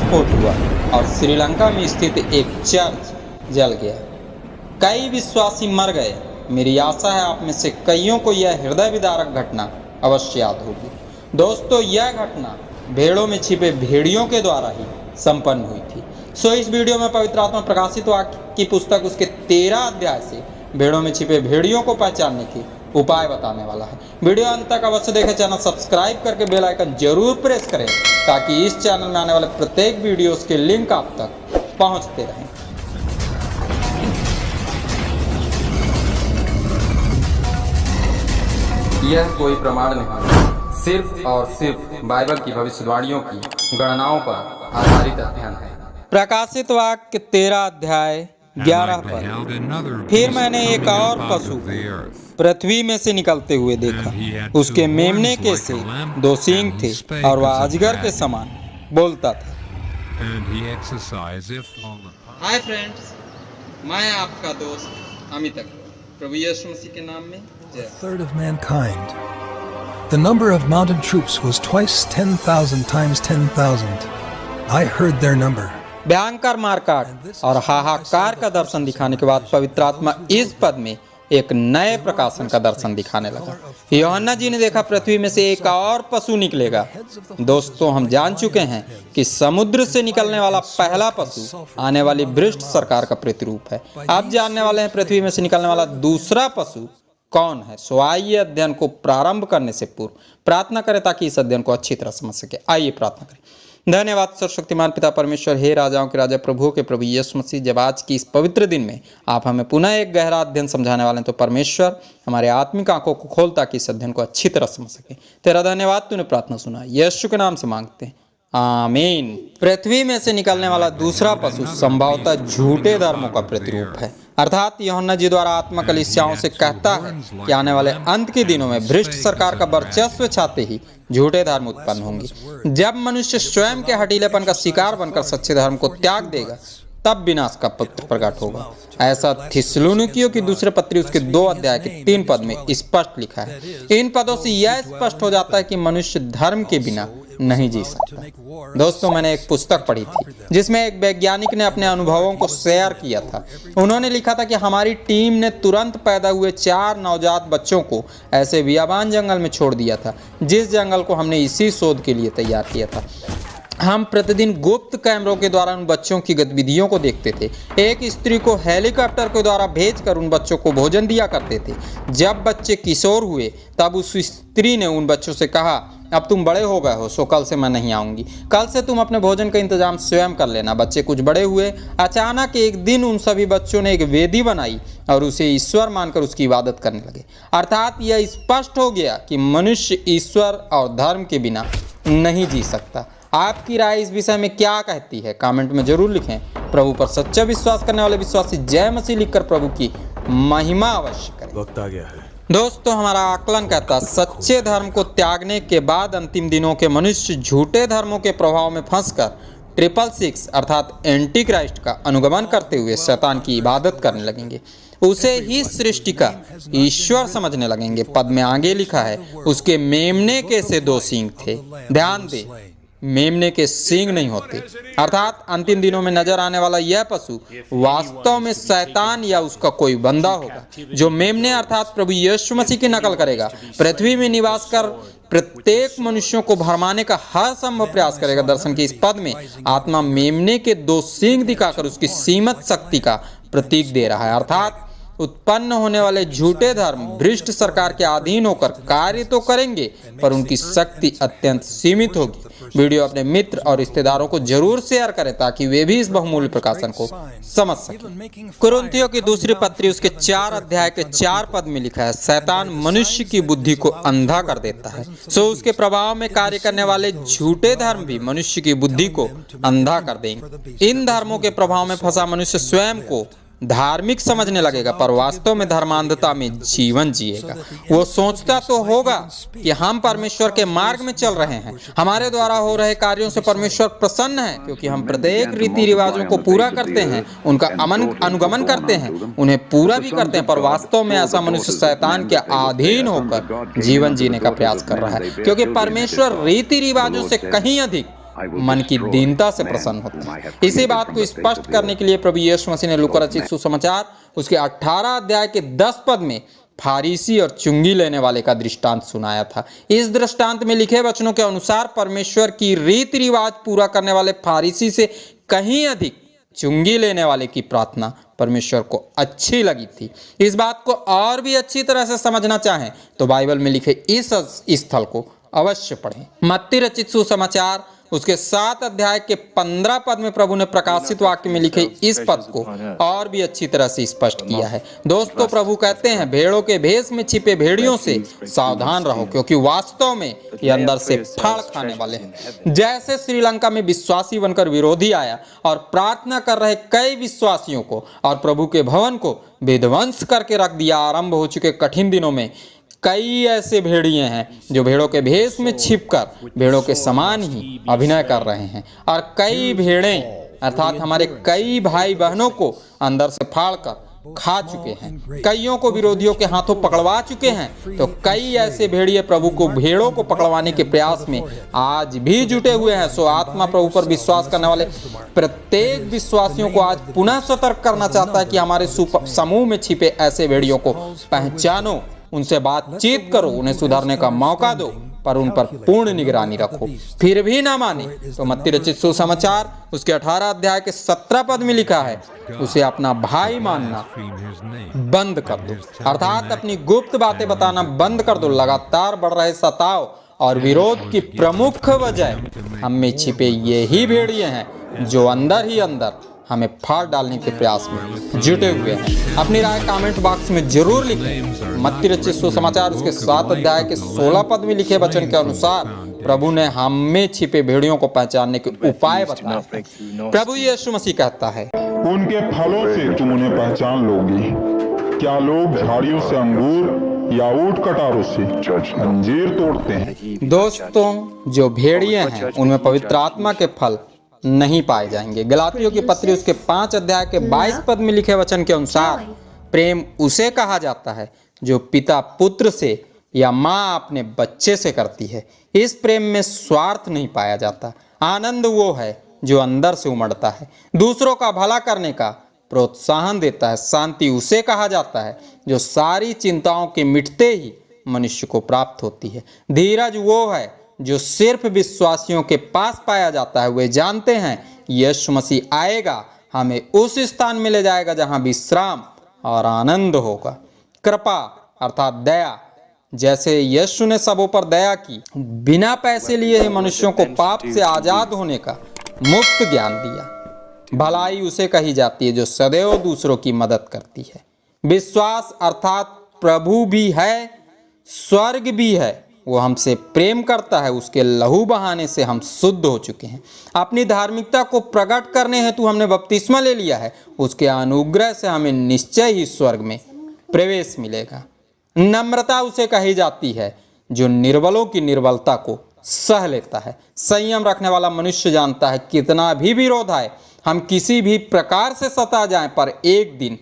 विस्फोट हुआ और श्रीलंका में स्थित एक चर्च जल गया। कई विश्वासी मर गए। मेरी आशा है आप में से कईयों को यह हृदय विदारक घटना अवश्य याद होगी। दोस्तों, यह घटना भेड़ों में छिपे भेड़ियों के द्वारा ही संपन्न हुई थी। सो इस वीडियो में पवित्र आत्मा प्रकाशित वाक्य की पुस्तक उसके 13 अध्याय से भेड़ों में छिपे भेड़ियों को पहचानने के उपाय बताने वाला है। वीडियो अंत तक अवश्य देखें। चैनल सब्सक्राइब करके बेल आइकन जरूर प्रेस करें ताकि इस चैनल में आने वाले प्रत्येक वीडियोस के लिंक आप तक पहुंचते रहें। यह कोई प्रमाण नहीं, सिर्फ और सिर्फ बाइबल की भविष्यवाणियों की गणनाओं पर आधारित अध्ययन है। प्रकाशित वाक्य 13 अध्याय 11 पद। फिर मैंने एक और पशु पृथ्वी में से निकलते हुए देखा। उसके मेमने के से 2 सींग थे और वह अजगर के समान बोलता था। हाय फ्रेंड्स, मैं आपका दोस्त अमित अकबर। प्रभु यीशु मसीह के नाम में जय। Third of mankind. The number of mounted troops was twice 10,000 times 10,000. I heard their number. भयंकर मारकाट और हाहाकार का दर्शन दिखाने के बाद पवित्र आत्मा इस पद में एक नए प्रकाशन का दर्शन दिखाने लगा। यूहन्ना जी ने देखा पृथ्वी में से एक और पशु निकलेगा। दोस्तों, हम जान चुके हैं कि समुद्र से निकलने वाला पहला पशु आने वाली भ्रष्ट सरकार का प्रतिरूप है। अब जानने वाले हैं पृथ्वी में से निकलने वाला दूसरा पशु कौन है। सो आइए अध्ययन को प्रारंभ करने से पूर्व प्रार्थना करें ताकि इस अध्ययन को अच्छी तरह समझ सके। आइए प्रार्थना करें। धन्यवाद सर्वशक्तिमान पिता परमेश्वर, हे राजाओं के राजा, प्रभुओं के प्रभु यीशु मसीह, जब आज की इस पवित्र दिन में आप हमें पुनः एक गहरा अध्ययन समझाने वाले हैं तो परमेश्वर हमारे आत्मिक आंखों को खोल ताकि इस अध्ययन को अच्छी तरह समझ सके। तेरा धन्यवाद, तूने प्रार्थना सुना। यीशु के नाम से मांगते हैं, आमीन। पृथ्वी में से निकलने वाला दूसरा पशु संभवतः झूठे धर्मों का प्रतिरूप है। अर्थात यूहन्ना जी द्वारा आत्मा कलीसियाओं से कहता है कि आने वाले अंत के दिनों में भ्रष्ट सरकार का वर्चस्व छाते ही झूठे धर्म उत्पन्न होंगे। जब मनुष्य स्वयं के हठीलेपन का शिकार बनकर सच्चे धर्म को त्याग देगा तब विनाश का पत्र प्रकट होगा। ऐसा थिस्सलुनीकियों की दूसरे पत्री उसके 2 अध्याय के 3 पद में स्पष्ट लिखा है। इन पदों से यह स्पष्ट हो जाता है कि मनुष्य धर्म के बिना नहीं जी सकता। दोस्तों, मैंने एक पुस्तक पढ़ी थी जिसमें एक वैज्ञानिक ने अपने अनुभवों को शेयर किया था। उन्होंने लिखा था कि हमारी टीम ने तुरंत पैदा हुए 4 नवजात बच्चों को ऐसे बियाबान जंगल में छोड़ दिया था जिस जंगल को हमने इसी शोध के लिए तैयार किया था। हम प्रतिदिन गुप्त कैमरों के द्वारा उन बच्चों की गतिविधियों को देखते थे। एक स्त्री को हेलीकॉप्टर के द्वारा भेजकर उन बच्चों को भोजन दिया करते थे। जब बच्चे किशोर हुए तब उस स्त्री ने उन बच्चों से कहा, अब तुम बड़े हो गए हो, सो कल से मैं नहीं आऊंगी। कल से तुम अपने भोजन का इंतजाम स्वयं कर लेना। बच्चे कुछ बड़े हुए। अचानक एक दिन उन सभी बच्चों ने एक वेदी बनाई और उसे ईश्वर मानकर उसकी इबादत करने लगे। अर्थात यह स्पष्ट हो गया कि मनुष्य ईश्वर और धर्म के बिना नहीं जी सकता। आपकी राय इस विषय में क्या कहती है? कमेंट में जरूर लिखें। प्रभु पर सच्चा विश्वास करने वाले विश्वासी जय मसीह लिखकर प्रभु की महिमा अवश्य करें। वक्त आ गया है। दोस्तों, हमारा आकलन कहता है सच्चे धर्म को त्यागने के बाद अंतिम दिनों के मनुष्य झूठे धर्मों के प्रभाव में फंसकर 666 अर्थात एंटी क्राइस्ट का अनुगमन करते हुए शैतान की इबादत करने लगेंगे। उसे ही सृष्टि का ईश्वर समझने लगेंगे। पद में आगे लिखा है, उसके मेमने के से 2 सींग थे। ध्यान दे, मेमने के सींग नहीं होते। अर्थात अंतिम दिनों में नजर आने वाला यह पशु वास्तव में शैतान या उसका कोई बंदा होगा जो मेमने अर्थात प्रभु यीशु मसीह की नकल करेगा। पृथ्वी में निवास कर प्रत्येक मनुष्यों को भरमाने का हर संभव प्रयास करेगा। दर्शन के इस पद में आत्मा मेमने के 2 सींग दिखाकर उसकी सीमित शक्ति का प्रतीक दे रहा है। अर्थात उत्पन्न होने वाले झूठे धर्म भ्रष्ट सरकार के अधीन होकर कार्य तो करेंगे पर उनकी शक्ति अत्यंत सीमित होगी। वीडियो अपने मित्र और रिश्तेदारों को जरूर शेयर करें ताकि वे भी इस बहुमूल्य प्रकाशन को समझ सकें। कुरिन्थियों की दूसरी पत्री उसके 4 अध्याय के 4 पद में लिखा है, शैतान मनुष्य की बुद्धि को अंधा कर देता है। सो उसके प्रभाव में कार्य करने वाले झूठे धर्म भी मनुष्य की बुद्धि को अंधा कर देंगे। इन धर्मों के प्रभाव में फंसा मनुष्य स्वयं को धार्मिक समझने लगेगा पर वास्तव में धर्मांधता में जीवन जिएगा। वो सोचता तो होगा कि हम परमेश्वर के मार्ग में चल रहे हैं, हमारे द्वारा हो रहे कार्यों से परमेश्वर प्रसन्न है क्योंकि हम प्रत्येक रीति रिवाजों को पूरा करते हैं, उनका अनुगमन करते हैं, उन्हें पूरा भी करते हैं। पर वास्तव में ऐसा मनुष्य शैतान के अधीन होकर जीवन जीने का प्रयास कर रहा है क्योंकि परमेश्वर रीति रिवाजों से कहीं अधिक मन की दीनता से प्रसन्न होता है। इसी बात को स्पष्ट करने के लिए प्रभु यीशु मसीह ने लूका रचित सुसमाचार उसके 18 अध्याय के 10 पद में फारीसी और चुंगी लेने वाले का दृष्टांत सुनाया था। इस दृष्टांत में लिखे वचनों के अनुसार परमेश्वर की रीति रिवाज पूरा करने वाले फारीसी से कहीं अधिक चुंगी लेने वाले की प्रार्थना परमेश्वर को अच्छी लगी थी। इस बात को और भी अच्छी तरह से समझना चाहें तो बाइबल में लिखे इस स्थल को अवश्य पढ़ें। मत्ती रचित सुसमाचार उसके 7 अध्याय के 15 पद में प्रभु ने प्रकाशित वाक्य में लिखे इस पद को और भी अच्छी तरह से स्पष्ट किया है। दोस्तों, प्रभु कहते हैं, भेड़ों के भेष में छिपे भेड़ियों से सावधान रहो, क्योंकि वास्तव में ये अंदर से फाड़ खाने वाले हैं। जैसे श्रीलंका में विश्वासी बनकर विरोधी आया और प्रार्थना कर रहे कई विश्वासियों को और प्रभु के भवन को विध्वंस करके रख दिया। आरंभ हो चुके कठिन दिनों में कई ऐसे भेड़िए हैं जो भेड़ों के भेष में छिपकर भेड़ों के समान ही अभिनय कर रहे हैं और कई भेड़ें अर्थात हमारे कई भाई बहनों को अंदर से फाड़कर खा चुके हैं। कईयों को विरोधियों के हाथों पकड़वा चुके हैं। तो कई ऐसे भेड़िए प्रभु को भेड़ों को पकड़वाने के प्रयास में आज भी जुटे हुए हैं। सो आत्मा प्रभु पर विश्वास करने वाले प्रत्येक विश्वासियों को आज पुनः सतर्क करना चाहता है कि हमारे समूह में छिपे ऐसे भेड़ियों को पहचानो, उनसे बातचीत करो, उन्हें सुधारने का मौका दो, पर उन पर पूर्ण निगरानी रखो। फिर भी ना माने तो मत्ती रचित सुसमाचार उसके 18 अध्याय के 17 पद में लिखा है, उसे अपना भाई मानना बंद कर दो, अर्थात अपनी गुप्त बातें बताना बंद कर दो। लगातार बढ़ रहे सताव और विरोध की प्रमुख वजह हम में छिपे यही भेड़िए हैं जो अंदर ही अंदर हमें फाड़ डालने के प्रयास में जुटे हुए हैं। अपनी राय कमेंट बॉक्स में जरूर लिखें। मत्ती रचित सुसमाचार उसके 7 अध्याय के 16 पद में लिखे वचन के अनुसार प्रभु ने हम में छिपे भेड़ियों को पहचानने के उपाय बताए। प्रभु यीशु मसीह कहता है, उनके फलों से तुम उन्हें पहचान लोगी। क्या लोग झाड़ियों से अंगूर या ऊंट कटारों से अंजीर तोड़ते हैं? दोस्तों, जो भेड़िए हैं उनमें पवित्र आत्मा के फल नहीं पाए जाएंगे। गलातियों की पत्री उसके 5 अध्याय के 22 पद में लिखे वचन के अनुसार प्रेम उसे कहा जाता है जो पिता पुत्र से या माँ अपने बच्चे से करती है। इस प्रेम में स्वार्थ नहीं पाया जाता। आनंद वो है जो अंदर से उमड़ता है, दूसरों का भला करने का प्रोत्साहन देता है। शांति उसे कहा जाता है जो सारी चिंताओं के मिटते ही मनुष्य को प्राप्त होती है। धीरज वो है जो सिर्फ विश्वासियों के पास पाया जाता है। वे जानते हैं यीशु मसीह आएगा, हमें उस स्थान में ले जाएगा जहां विश्राम और आनंद होगा। कृपा अर्थात दया, जैसे यीशु ने सबों पर दया की, बिना पैसे लिए ही मनुष्यों को पाप से आजाद होने का मुफ्त ज्ञान दिया। भलाई उसे कही जाती है जो सदैव दूसरों की मदद करती है। विश्वास अर्थात प्रभु भी है, स्वर्ग भी है, वो हमसे प्रेम करता है, उसके लहू बहाने से हम शुद्ध हो चुके हैं। अपनी धार्मिकता को प्रकट करने हेतु हमने बपतिस्मा ले लिया है। उसके अनुग्रह से हमें निश्चय ही स्वर्ग में प्रवेश मिलेगा। नम्रता उसे कही जाती है जो निर्बलों की निर्बलता को सह लेता है। संयम रखने वाला मनुष्य जानता है कितना भी विरोध आए, हम किसी भी प्रकार से सता जाएं, पर एक दिन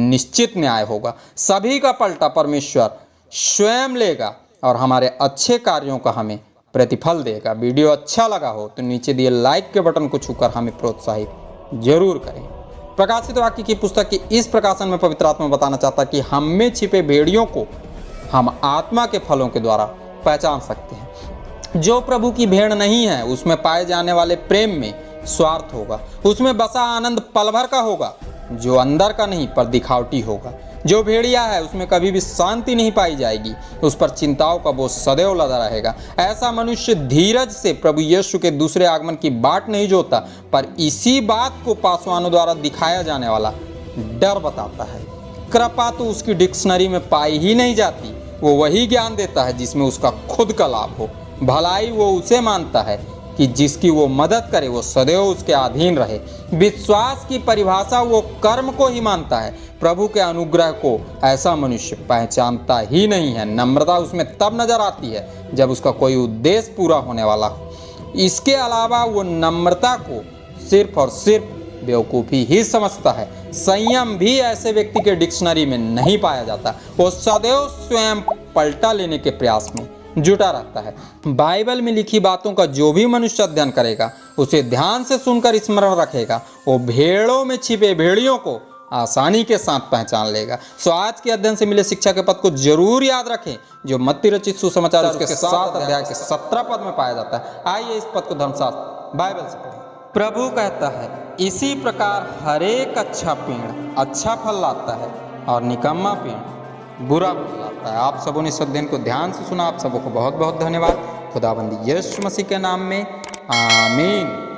निश्चित न्याय होगा। सभी का पलटा परमेश्वर स्वयं लेगा और हमारे अच्छे कार्यों का हमें प्रतिफल देगा। वीडियो अच्छा लगा हो तो नीचे दिए लाइक के बटन को छूकर हमें प्रोत्साहित जरूर करें। प्रकाशित वाक्य की पुस्तक के इस प्रकाशन में पवित्र आत्मा बताना चाहता कि हम में छिपे भेड़ियों को हम आत्मा के फलों के द्वारा पहचान सकते हैं। जो प्रभु की भेड़ नहीं है उसमें पाए जाने वाले प्रेम में स्वार्थ होगा, उसमें बसा आनंद पल भर का होगा जो अंदर का नहीं पर दिखावटी होगा। जो भेड़िया है उसमें कभी भी शांति नहीं पाई जाएगी, उस पर चिंताओं का बोझ सदैव लदा रहेगा। ऐसा मनुष्य धीरज से प्रभु यीशु के दूसरे आगमन की बाट नहीं जोता, पर इसी बात को पासवानों द्वारा दिखाया जाने वाला डर बताता है। कृपा तो उसकी डिक्शनरी में पाई ही नहीं जाती। वो वही ज्ञान देता है जिसमें उसका खुद का लाभ हो। भलाई वो उसे मानता है कि जिसकी वो मदद करे वो सदैव उसके अधीन रहे। विश्वास की परिभाषा वो कर्म को ही मानता है। प्रभु के अनुग्रह को ऐसा मनुष्य पहचानता ही नहीं है। नम्रता उसमें तब नजर आती है जब उसका कोई उद्देश्य पूरा होने वाला हो। इसके अलावा वो नम्रता को सिर्फ और सिर्फ बेवकूफ़ी ही समझता है। संयम भी ऐसे व्यक्ति के डिक्शनरी में नहीं पाया जाता। वो सदैव स्वयं पलटा लेने के प्रयास में जुटा रहता है। बाइबल में लिखी बातों का जो भी मनुष्य अध्ययन करेगा, उसे ध्यान से सुनकर स्मरण रखेगा, वो भेड़ों में छिपे भेड़ियों को आसानी के साथ पहचान लेगा। सो आज के अध्ययन से मिले शिक्षा के पद को जरूर याद रखें, जो मत्ती रचित सुसमाचार उसके 7 अध्याय के 17 पद में पाया जाता है। आइए इस पद को धर्मशास्त्र बाइबल से पढ़ें। प्रभु कहता है, इसी प्रकार हर एक अच्छा पेड़ अच्छा फल लाता है और निकम्मा पेड़ बुरा फल लाता है। आप सबों ने इस अध्ययन को ध्यान से सुना। आप सबों को बहुत बहुत धन्यवाद। खुदाबंदी यीशु मसीह के नाम में आमीन।